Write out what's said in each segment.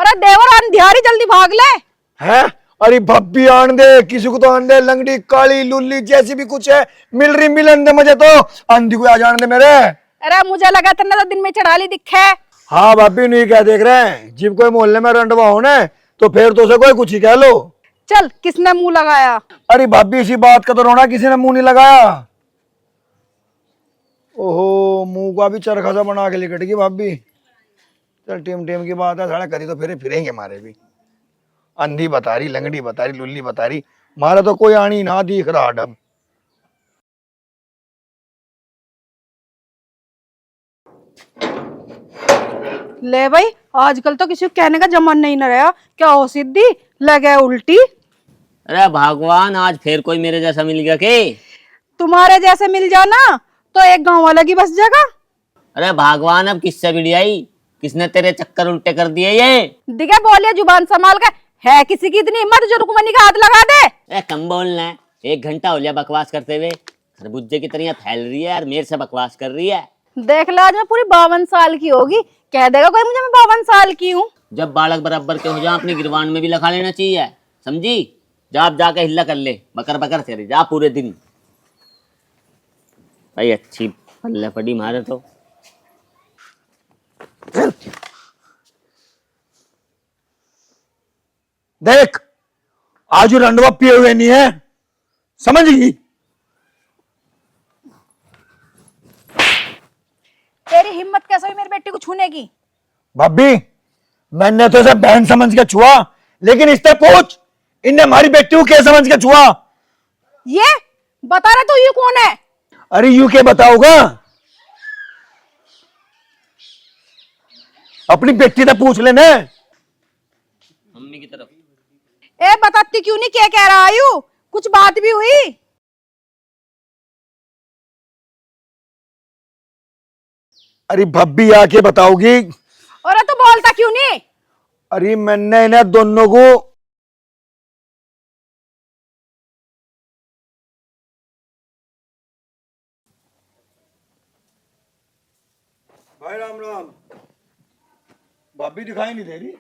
अरे देवर अंधियारी जल्दी भाग ले। है? अरे भब्बी आन दे, किसी को तो आन दे, लंगड़ी काली लुल्ली जैसी भी कुछ है मिल रही मिलन दे मुझे तो। आंधी को आ जाने दे मेरे। अरे मुझे लगा तेने तो दिन में चढ़ा ली दिखे। हाँ भाभी नहीं क्या देख रहे हैं, जब कोई मोहल्ले में रंडवा हो ना तो फिर तो उसे कोई कुछ ही कह लो। चल किसने मुंह लगाया? अरे भाभी इसी बात का तो रोना, किसी ने मुंह नहीं लगाया। ओहो मुंह का भी चरखा सा बना के लिकट गई भाभी। चल टीम टीम की बात है, साढ़े करी तो फिरेंगे मारे भी। अंधी बता रही, लंगड़ी बता रही, लुल्ली बता रही, मारा तो कोई आनी ना दिख रहा डब। ले भाई, आजकल तो किसी को कहने का जमाना नहीं न रहा। क्या हो सिद्धि लगे उल्टी? अरे भगवान, आज फिर कोई मेरे जैसा मिल गया के? तुम्हारे जैसे मिल जाना तो एक गांव वाला की बस जगह। अरे भगवान, अब किससे भिड़ियाई? किसने तेरे चक्कर उल्टे कर दिए ये? दिखे बोलिए जुबान संभाल के। है किसी की इतनी हिम्मत जो रुकमनी का हाथ लगा दे? अरे कम बोलना है, 1 घंटा हो गया बकवास करते हुए। खरबूजे की तरह फैल रही है यार, मेरे से बकवास कर रही है। देख ला, आज मैं पूरी 52 साल की होगी, कह देगा कोई मुझे मैं 52 साल की हूँ। जब बालक बराबर के हो जाए अपनी गिरवान में भी लगा लेना चाहिए, समझी? जा आप जाके हिल्ला कर ले, बकर बकर तेरे जा पूरे दिन। भाई अच्छी पल्ले पड़ी मारे तो। देख आज रंडवा पिए हुए नहीं है, समझ गई? तेरी हिम्मत कैसे हुई मेरी बेटी को छूने की? भाभी मैंने तो इसे बहन समझ के छुआ, लेकिन इससे पूछ इनने हमारी बेटी को क्या समझ के छुआ? ये बता रहा तू ये कौन है? अरे यू के बताओगा? अपनी बेटी से पूछ लेना। मम्मी की तरफ। ए बताती क्यों नहीं, क्या कह रहा आयु? कुछ बात भी हुई? अरे भब्बी आके बताओगी। अरे तो बोलता क्यों नहीं? अरे मैंने इन्हें दोनों को भाई राम राम। भाभी दिखाई नहीं दे रही।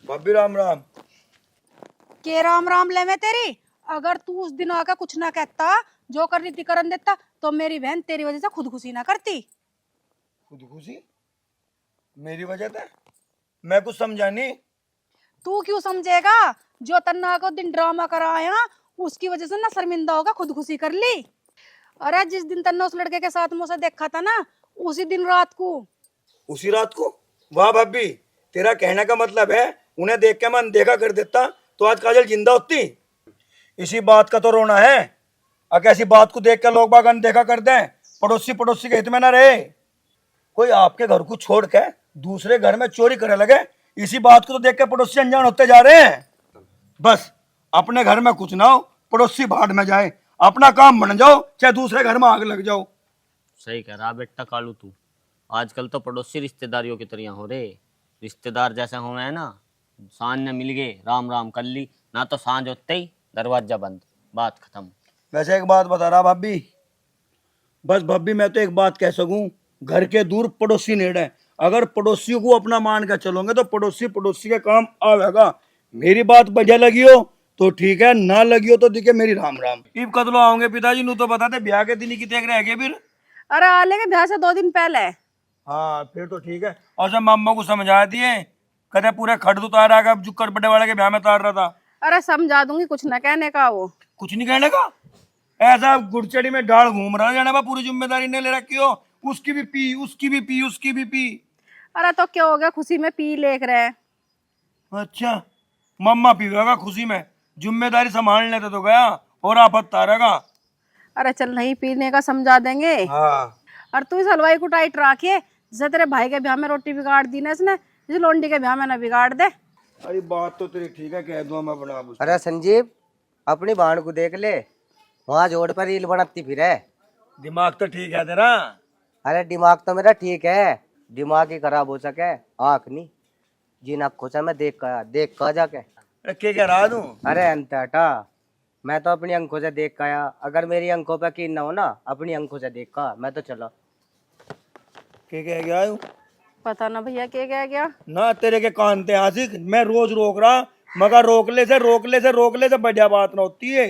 भाभी राम राम। के राम राम ले मैं तेरी। अगर तू उस दिन आकर कुछ ना कहता, जो करनी थी करन देता, तो मेरी बहन तेरी वजह से खुदकुशी ना करती। खुदकुशी? मेरी वजह से? मैं कुछ समझा नहीं। तू क्यों समझेगा? जो तन्ना को दिन ड्रामा कराया उसकी वजह से ना शर्मिंदा होगा, खुदकुशी कर ली। अरे जिस दिन तन्ना उस लड़के के साथ मुझसे देखा था ना, उसी दिन रात को। उसी रात को? वाह भाभी, तेरा कहने का मतलब है उन्हें देख के मैं अनदेखा कर देता तो आज काजल जिंदा होती। इसी बात का तो रोना है। अगर ऐसी बात को देख के लोग बाग अनदेखा कर दें, पड़ोसी पड़ोसी के हित में ना रहे। कोई आपके घर को छोड़ के दूसरे घर में चोरी करे लगे, इसी बात को तो देख के पड़ोसी अनजान होते जा रहे हैं। बस अपने घर में कुछ ना हो, पड़ोसी भाड़ में जाए, अपना काम बन जाओ, चाहे दूसरे घर में आग लग जाओ। सही कह रहा बेटा कालू तू। आजकल तो पड़ोसी रिश्तेदारियों की तरह हो रहे। रिश्तेदार जैसे हो रहे हैं ना, सांझ ने मिल गए राम राम कर ली ना, तो सांझ होते ही दरवाजा बंद, बात खत्म। वैसे एक बात बता रहा भाभी, बस भाभी मैं तो एक बात कह सकूं, घर के दूर पड़ोसी नेड़ है। अगर पड़ोसियों को अपना मान कर चलोगे तो पड़ोसी पड़ोसी के काम आवेगा। मेरी बात बढ़िया लगी हो तो ठीक है, ना लगी हो तो दिखे मेरी राम राम। इब कदलो आओगे पिताजी? नू तो बताते ब्याह के दिन ही की देख रहे हैं फिर। अरे आले के ब्याह से 2 दिन पहले। हाँ फिर तो ठीक है। और जब मामा को समझा दिए, कदे पूरे खड़ उतारा का जो कर बड़े वाले के ब्याह में उतार रहा था। अरे समझा दूंगी, कुछ ना कहने का वो। कुछ नहीं कहने का? ऐसा गुड़चड़ी में डाल घूम रहा है जाना, पूरी जिम्मेदारी ने ले रखी हो। उसकी भी पी, उसकी भी पी, उसकी भी पी। अरे तो क्या हो गया, खुशी में पी लेक रहे। अच्छा मम्मा पीवेगा खुशी में, जिम्मेदारी संभाल लेते तो गया और आफत तारेगा। अरे चल नहीं पीने का समझा देंगे। हाँ और तू इस हलवाई को टाइट रखिए, जैसे तेरे भाई के ब्याह में रोटी बिगाड़ दी ना इसने, इस लोंडी के ब्याह में ना बिगाड़ दे। अरे बात तो तेरी ठीक है, कह दूं मैं बना। अरे संजीव, अपनी बहन को देख ले, वहाँ जोड़ पर रील बनाती फिर है। दिमाग तो ठीक है तेरा। अरे दिमाग तो मेरा ठीक है, दिमाग ही खराब हो सके, आँख नहीं। जिन आँखों से मैं देख कर जाके। अरे क्या कह रहा तू? अरे अंतटा, मैं तो अपनी आंखों से देख कर आया। अगर मेरी आंखों पे यकीन ना हो ना, अपनी आंखों से देख कर मैं तो चला। क्या कह गया हूँ? पता ना भैया क्या क्या गया। ना तेरे के कान थे आशिक, मैं रोज रोक रहा मगर रोकले से बढ़िया बात ना होती है।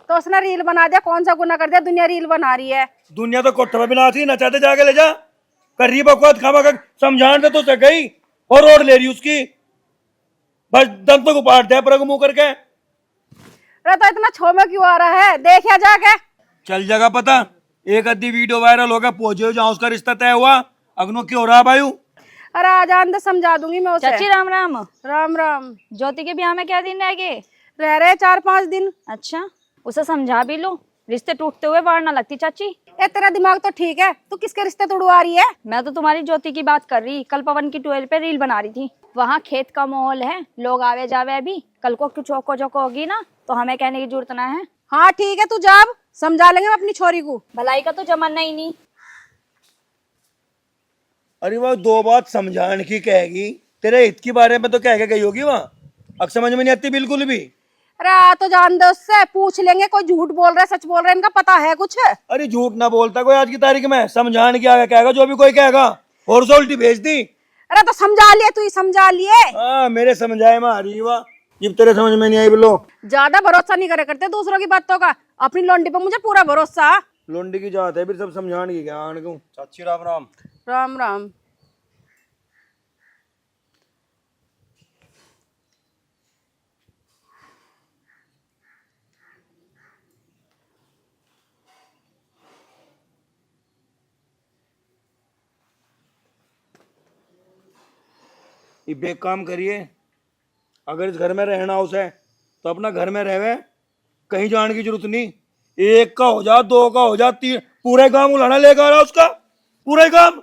तो उसने रील बना दिया, कौन सा गुनाह कर दिया, दुनिया रील बना रही है। दुनिया तो कोठे में बिना थी, नचाते जाके ले जा कर रही बकवास खामा कर, समझाने दे तो गई और रोड ले रही उसकी, बस दम तो उपाड़ दे पर मुंह करके। अरे तो इतना छो में क्यों आ रहा है, देखिए जाके। चल जगह पता, एक आधी वीडियो वायरल हो गया, पहुंचे जहाँ उसका रिश्ता तय हुआ, अगनो क्यों हो रहा भाई। अरे आ जान दे, समझा दूंगी मैं उसे। चाची राम राम। राम राम। ज्योति के ब्याह में क्या दिन रह गए? रह रहे 4-5 दिन। अच्छा, उसे समझा भी लो, रिश्ते टूटते हुए वार ना लगती चाची। ए तेरा दिमाग तो ठीक है, तू किसके रिश्ते तोड़वा रही है? मैं तो तुम्हारी ज्योति की बात कर रही। कल पवन की 12 पे रील बना रही थी। वहाँ खेत का माहौल है, लोग आवे जावे। अभी कल को कुछ चौको चौको होगी ना तो हमें कहने की जरूरत ना है। हाँ ठीक है, तू जा, अब समझा लेंगे अपनी छोरी को। भलाई का तो जमाना ही नहीं। अरे वह दो बात समझाने की कहेगी, तेरे हित के बारे में तो कह के गई होगी वहाँ, अब समझ में नहीं आती बिल्कुल भी। अरे आ तो जान दे, उससे पूछ लेंगे, कोई झूठ बोल रहा है सच बोल रहा है, इनका पता है कुछ? अरे झूठ ना बोलता कोई आज की तारीख में, समझाने की आगे कहेगा जो भी कोई कहेगा, और उसे उल्टी भेज दी। अरे तो समझा लिए, तू ही समझा लिए। हाँ मेरे समझाए में आ रही हुआ, जब तेरे समझ में नहीं आई बोलो। ज्यादा भरोसा नहीं करे करते दूसरों की बातों का, अपनी लौंडी पे मुझे पूरा भरोसा। लोंडी की जात है फिर सब समझाने की क्या आने को। चाची राम राम। राम राम। ये बेक काम करिए, अगर इस घर में रहना हाउस है तो अपना घर में रहे, कहीं जाने की जरूरत नहीं। एक का हो जा, दो का हो जा, तीन, पूरे काम उलाना लेकर आ रहा उसका, पूरे काम।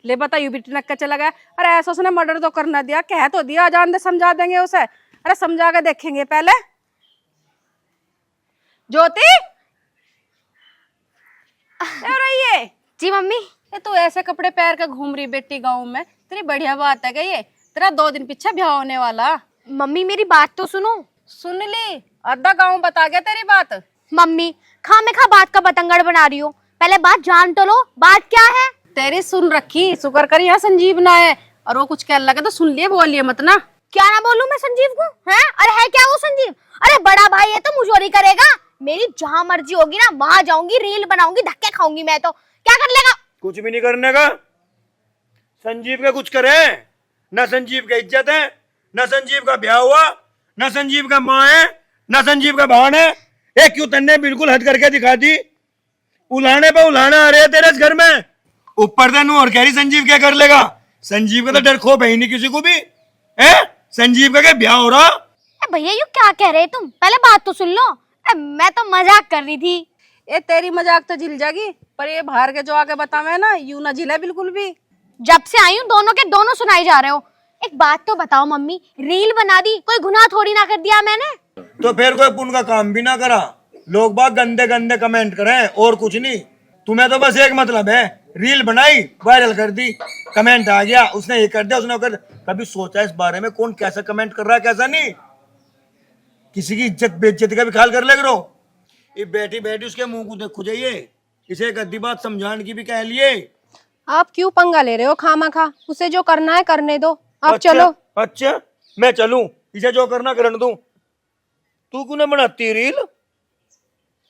ले बता, यू भी टिनक के चला गया। अरे ऐसा उसने मर्डर तो करना दिया, कह तो दिया, जान दे, समझा देंगे उसे। अरे समझा के देखेंगे पहले। ज्योति रही जी मम्मी। ये तो ऐसे कपड़े पहन के घूम रही बेटी गाँव में, तेरी बढ़िया बात है क्या ये? तेरा 2 दिन पीछे ब्याह होने वाला। मम्मी मेरी बात तो सुनो। सुन ली, आधा गाँव बता गया तेरी बात। मम्मी खामेखा बात का बतंगड़ बना रही हो, पहले बात जान तो लो, बात क्या है? तेरी सुन रखी, शुक्र कर यहाँ संजीव ना है, और वो कुछ कहने लगे तो सुन लिए, बोलिए मत ना। क्या ना बोलूं मैं संजीव को? हैं? अरे है क्या वो संजीव? अरे बड़ा भाई है तो मुझोरी करेगा। मेरी जहां मर्जी होगी ना वहां जाऊंगी, रील बनाऊंगी, धक्के खाऊंगी मैं तो। क्या कर लेगा? कुछ भी नहीं करने का। संजीव का कुछ करे ना, संजीव का इज्जत है ना, संजीव का ब्याह हुआ ना, संजीव का माँ है ना, संजीव का बहन है। एक क्यों तन्ने बिल्कुल हद करके दिखा दी, उलाने पे उलाना आ रहे हैं तेरे इस घर में। ऊपर देनू और कह रही संजीव क्या कर लेगा। संजीव का तो डर खो है ही नहीं किसी को भी है। संजीव का क्या ब्याह हो रहा? भैया यू क्या कह रहे तुम? पहले बात तो सुन लो। मैं तो मजाक कर रही थी। ये तेरी मजाक तो झिल जाएगी, पर ये बाहर के जो आगे बतावे ना, यूं ना झिले बिल्कुल भी। जब से आई हूँ दोनों के दोनों सुनाई जा रहे हो। एक बात तो बताओ मम्मी, रील बना दी, कोई गुनाह थोड़ी ना कर दिया मैंने। तो फिर कोई पुण्य का काम भी ना करा, लोग बात गंदे गंदे कमेंट करें और कुछ नहीं। तुम्हें तो बस एक मतलब है, रील बनाई वायरल कर दी, कमेंट आ गया, उसने ये कर दिया, उसने कर। कभी सोचा इस बारे में कौन कैसा कमेंट कर रहा है कैसा नहीं? किसी की इज्जत बेइज्जती का भी ख्याल कर ले करो। ये बैठी बैठी उसके मुंह को देखो जाइए, इसे एक अद्धी बात समझाने की भी कह लिए। आप क्यों पंगा ले रहे हो खामाखा? उसे जो करना है करने दो, आप अच्छा, चलो। अच्छा मैं चलूं, इसे जो करना करने दूं। तू क्यों ना बनाती रील?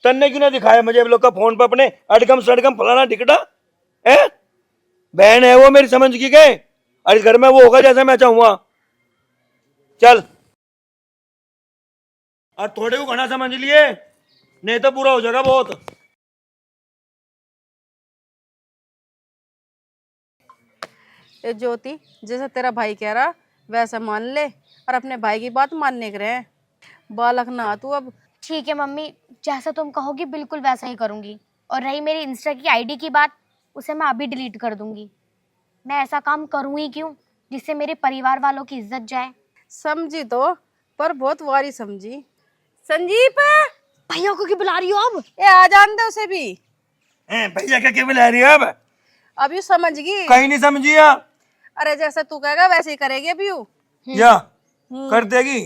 तन्ने क्यों ना दिखाया मुझे लोग का फोन पर अपने अड़गम सड़गम फलाना टिकटा है? बहन है वो मेरी समझ की गए, और इस घर में वो होगा जैसा मैं चाहूंगा। चल, और थोड़े को घना समझ लिए, नहीं तो बुरा हो जाएगा बहुत। ये ज्योति, जैसे तेरा भाई कह रहा वैसे मान ले, और अपने भाई की बात मानने के रहे। बालक ना तू अब। ठीक है मम्मी, जैसा तुम कहोगी बिल्कुल वैसा ही करूंगी। और रही मेरी इंस्टा की आईडी की बात, उसे मैं अभी डिलीट कर दूंगी। मैं ऐसा काम करूँ ही क्यों जिससे मेरे परिवार वालों की इज्जत जाए। समझी तो, पर बहुत वारी समझी। संजीव भैया को क्यों बुला रही हो अब? ये आ जान दे उसे भी। भैया क्या क्या बुला रही है अब? अब यू समझ गई? कहीं नहीं समझिया। अरे जैसे तू कहेगा वैसे ही करेगी अब यू। या कर देगी?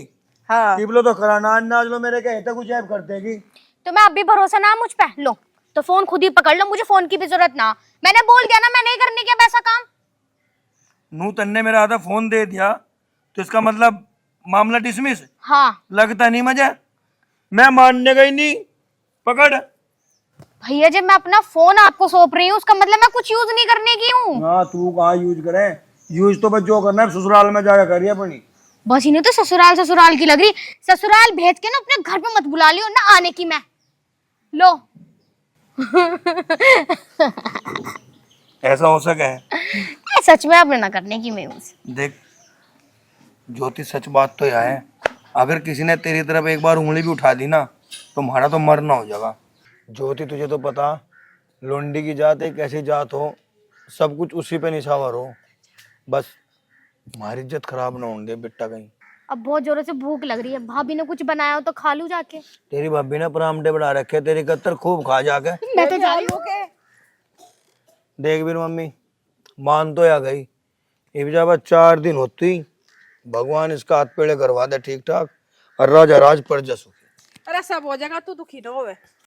हाँ टिप लो तो कराना, नाच लो मेरे कहे तो कुछ ऐप कर देगी। तुम्हें अब भी भरोसा ना मुझ पे? लो तो फोन खुद ही पकड़ लो, मुझे फोन की भी जरूरत ना। मैंने बोल दिया ना, मैं नहीं करने क्या वैसा काम। नू तन्ने मेरा आधा फोन दे दिया तो इसका मतलब मामला डिसमिस? हाँ लगता नहीं मजा, मैं मानने गई नहीं। पकड़। भैया, जब मैं अपना फोन आपको सौंप रही हूँ उसका मतलब मैं कुछ यूज नहीं करने की हूँ। हाँ, तू कहाँ यूज करे? यूज तो बस जो करना है ससुराल में जाकर करिए अपनी। बस इन्हें तो ससुराल ससुराल की लग रही। ससुराल भेज के ना अपने घर पे मत बुला लियो ना आने की। मैं लो ऐसा हो सके? सच में आपने ना करने की मैं देख ज्योति, सच बात तो यह है, अगर किसी ने तेरी तरफ एक बार उंगली भी उठा दी ना तो हमारा तो मरना हो जाएगा। ज्योति, तुझे तो पता लोंडी की जात एक ऐसी जात हो, सब कुछ उसी पे निछावर हो। बस हमारी इज्जत खराब ना होने दे बेटा कहीं। अब बहुत जोरों से भूख लग रही है, भाभी ने कुछ बनाया हो तो खा लूं जाके। तेरी भाभी ने परामठे बढ़ा रखे, तेरी कत्तर खूब खा जाके। मैं तो जा रही हूँ। देख भी मम्मी, मान तो आ गई, ये जब 4 दिन होती भगवान इसका हाथ पेड़े करवा दे ठीक ठाक और राजा राज पर जसु। अरे सब हो जाएगा, तू दुखी ना होवे।